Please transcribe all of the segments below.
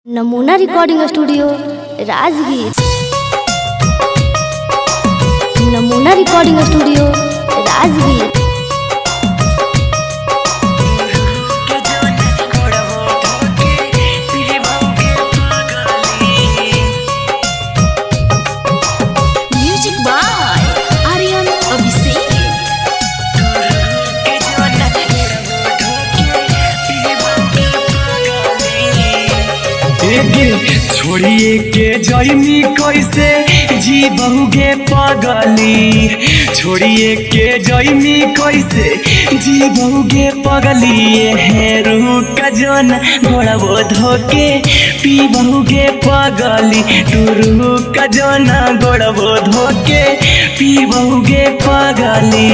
नमूना recording studio Rajgir. नमूना recording studio Rajgir. Music by Aryan Abhishek. छोड़िए के जैमी कैसे जी बहुगे पगली, छोड़िए के जैमी कैसे जी बहुगे पगली। हेरू का जोन घोड़बो धोके पी बहुगे पगली, टूरू का जोन घोड़बो धोके पी बहुगे पगली।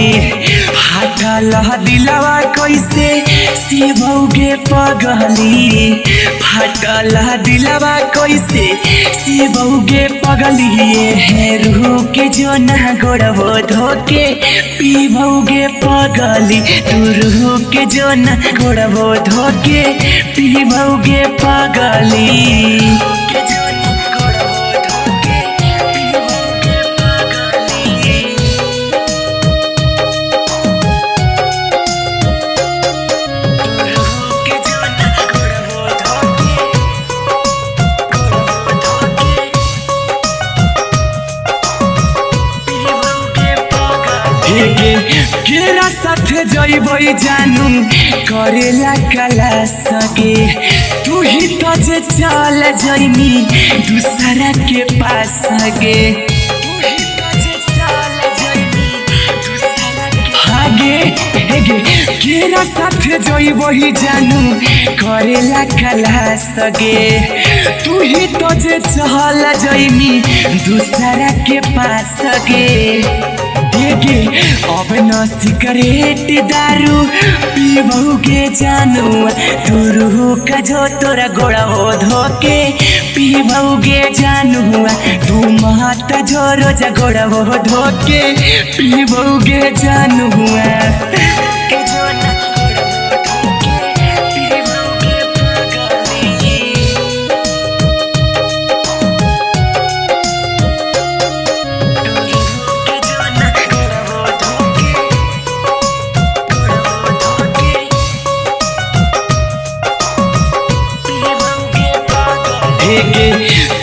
फाटल दिलवा कैसे सी बहुगे पगली, फाटल दिलवा कैसे सी बहुगे पगली। हेरू के जोना गोड़बो धोके पी बहुगे पगली, टूरू के जोना गोड़बो धोके पी बहुगे पगली। केरा साथ जइबै जानू करेला कला सके, तू ही तो जे चल जइनी दूसरा के पास सके। केरा साथ जइबै जानू करेला कला सके, तू ही तो जे चल जइनी दूसरा के पास सके। अब न सिगरेट दारू पी बहुगे जानू, टूरू का जो तोरा गोड़बो धोके पी बहुगे जानू। तू माता जो रोज गोड़बो धोके पी बहुगे जानू।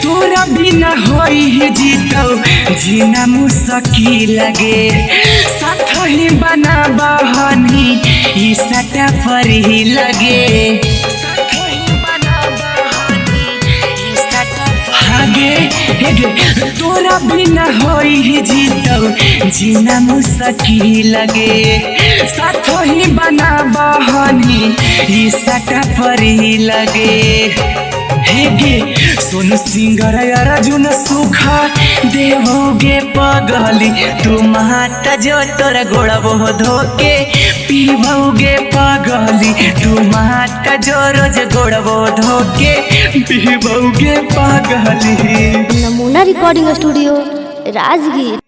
तोरा बिना होई जीतो जीना मुश्किल लगे, साथ ही बना बहनी ई सटा पर ही लगे। तोरा बिना होई जीतो जीना मुश्किल लगे, साथ ही बना बहनी ई सटा पर ही लगे। सोनू सिंगर अर्जुन सुखा देवोगे पगली, तू माता जो तोरा गोड़बो धोके पीबोगे पगली, तू माता जो रोज गोड़बो धोके पीबोगे पगली। नमूना रिकॉर्डिंग स्टूडियो राजगीर।